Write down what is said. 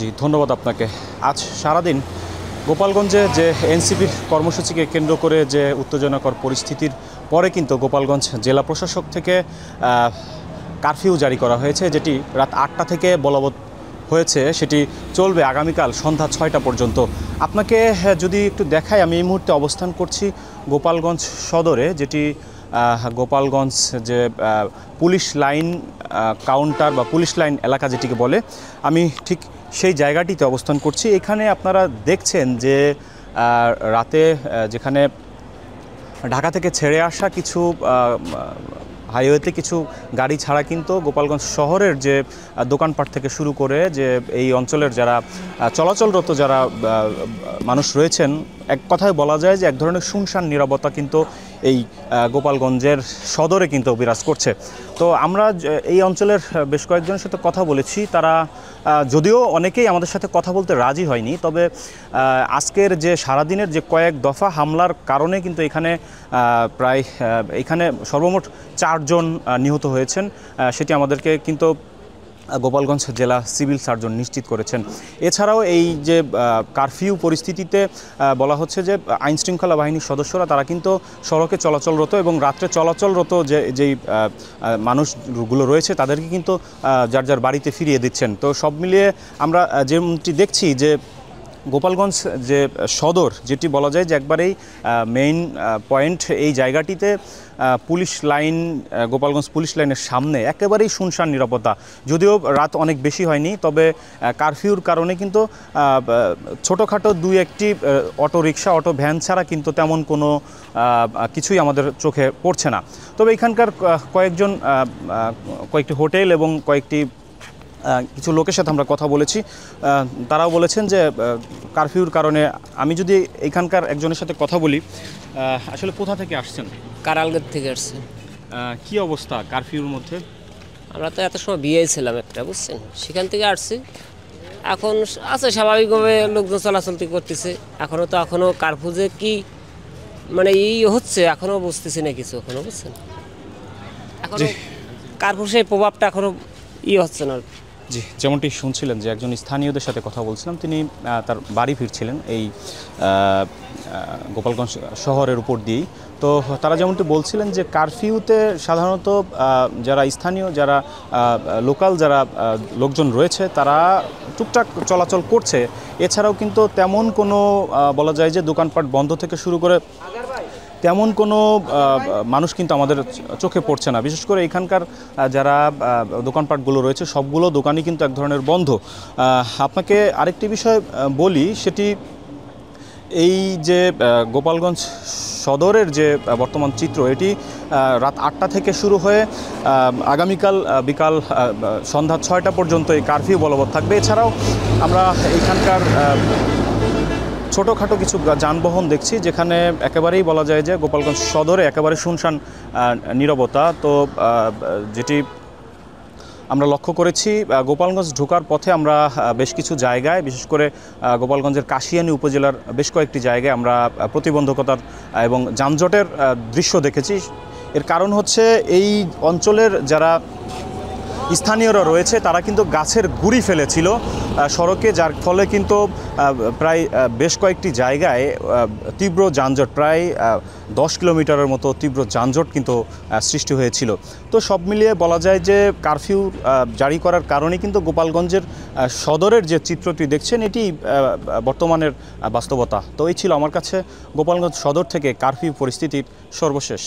জি, ধন্যবাদ আপনাকে। আজ সারাদিন গোপালগঞ্জে যে এনসিপির কর্মসূচিকে কেন্দ্র করে যে উত্তেজনাকর পরিস্থিতির পরে কিন্তু গোপালগঞ্জ জেলা প্রশাসক থেকে কারফিউ জারি করা হয়েছে, যেটি রাত ৮টা থেকে বলবৎ হয়েছে। সেটি চলবে আগামীকাল সন্ধ্যা ৬টা পর্যন্ত। আপনাকে যদি একটু দেখাই, আমি এই মুহূর্তে অবস্থান করছি গোপালগঞ্জ সদরে, যেটি গোপালগঞ্জ যে পুলিশ লাইন কাউন্টার বা পুলিশ লাইন এলাকা যেটিকে বলে, আমি ঠিক সেই জায়গাটিতে অবস্থান করছি। এখানে আপনারা দেখছেন যে রাতে যেখানে ঢাকা থেকে ছেড়ে আসা কিছু হাইওয়েতে কিছু গাড়ি ছাড়া কিন্তু গোপালগঞ্জ শহরের যে দোকানপাট থেকে শুরু করে যে এই অঞ্চলের যারা চলাচলরত যারা মানুষ রয়েছেন, এক কথায় বলা যায় যে এক ধরনের শুনশান নীরবতা কিন্তু এই গোপালগঞ্জের সদরে কিন্তু বিরাজ করছে। তো আমরা এই অঞ্চলের বেশ কয়েকজনের সাথে কথা বলেছি। তারা যদিও অনেকেই আমাদের সাথে কথা বলতে রাজি হয়নি, তবে আজকের যে সারাদিনের যে কয়েক দফা হামলার কারণে কিন্তু এখানে সর্বমোট 4 জন নিহত হয়েছেন, সেটি আমাদেরকে কিন্তু গোপালগঞ্জ জেলা সিভিল সার্জন নিশ্চিত করেছেন। এছাড়াও এই যে কারফিউ পরিস্থিতিতে বলা হচ্ছে যে আইনশৃঙ্খলা বাহিনীর সদস্যরা তারা কিন্তু সড়কে চলাচলরত এবং রাত্রে চলাচলরত যেই মানুষগুলো রয়েছে তাদেরকে কিন্তু যার যার বাড়িতে ফিরিয়ে দিচ্ছেন। তো সব মিলিয়ে আমরা যেমনটি দেখছি যে গোপালগঞ্জ যে সদর, যেটি বলা যায় যে একবারেই মেইন পয়েন্ট, এই জায়গাটিতে পুলিশ লাইন, গোপালগঞ্জ পুলিশ লাইনের সামনে একেবারেই শুনশান নিরাপত্তা। যদিও রাত অনেক বেশি হয়নি, তবে কারফিউর কারণে কিন্তু ছোটোখাটো 2-1টি অটো রিক্সা, অটো ভ্যান ছাড়া কিন্তু তেমন কোনো কিছুই আমাদের চোখে পড়ছে না। তবে এখানকার কয়েকটি হোটেল এবং কিছু লোকের সাথে আমরা কথা বলেছি। তারাও বলেছেন যে কারফিউর কারণে, আমি যদি এখানকার একজনের সাথে কথা বলি, আসলে কোথা থেকে আসছেন? কারালগড় থেকে আসছে। কি অবস্থা কারফিউর মধ্যে? আমরা তো এত সময় বিয়ে ছিলাম একটা, বুঝছেন, সেখান থেকে আসছি। এখন আছে স্বাভাবিকভাবে লোকজন চলাচল করতেছে। এখনও কারফিউ যে কি মানে হচ্ছে এখনও বুঝতেছি না কিছু, এখনও বুঝছেন, এখনও কারফিউ সেই প্রভাবটা এখনও হচ্ছে না। জি, যেমনটি শুনছিলেন যে একজন স্থানীয়দের সাথে কথা বলছিলাম, তিনি তার বাড়ি ফিরছিলেন এই গোপালগঞ্জ শহরের উপর দিয়েই। তো তারা যেমনটি বলছিলেন যে কারফিউতে সাধারণত যারা স্থানীয়, যারা লোকাল যারা লোকজন রয়েছে তারা টুকটাক চলাচল করছে। এছাড়াও কিন্তু তেমন কোনো বলা যায় যে দোকানপাট বন্ধ থেকে শুরু করে তেমন কোনো মানুষ কিন্তু আমাদের চোখে পড়ছে না। বিশেষ করে এখানকার যারা দোকানপাটগুলো রয়েছে সবগুলো দোকানই কিন্তু এক ধরনের বন্ধ। আপনাকে আরেকটি বিষয় বলি, সেটি এই যে গোপালগঞ্জ সদরের যে বর্তমান চিত্র, এটি রাত 8টা থেকে শুরু হয়ে আগামীকাল বিকাল সন্ধ্যা 6টা পর্যন্ত এই কারফিউ বলবৎ থাকবে। এছাড়াও আমরা এইখানকার ছোটোখাটো কিছু যানবাহন দেখছি, যেখানে একেবারেই বলা যায় যে গোপালগঞ্জ সদরে একেবারে শুনশান নীরবতা। তো যেটি আমরা লক্ষ্য করেছি, গোপালগঞ্জ ঢোকার পথে আমরা বেশ কিছু জায়গায়, বিশেষ করে গোপালগঞ্জের কাশিয়ানী উপজেলার বেশ কয়েকটি জায়গায় আমরা প্রতিবন্ধকতার এবং যানজটের দৃশ্য দেখেছি। এর কারণ হচ্ছে এই অঞ্চলের যারা স্থানীয়রা রয়েছে তারা কিন্তু গাছের গুঁড়ি ফেলেছিল সড়কে, যার ফলে কিন্তু প্রায় বেশ কয়েকটি জায়গায় তীব্র যানজট, প্রায় 10 কিলোমিটারের মতো তীব্র যানজট কিন্তু সৃষ্টি হয়েছিল। তো সব মিলিয়ে বলা যায় যে কারফিউ জারি করার কারণে কিন্তু গোপালগঞ্জের সদরের যে চিত্রটি দেখছেন এটি বর্তমানের বাস্তবতা। তো এই ছিল আমার কাছে গোপালগঞ্জ সদর থেকে কারফিউ পরিস্থিতির সর্বশেষ।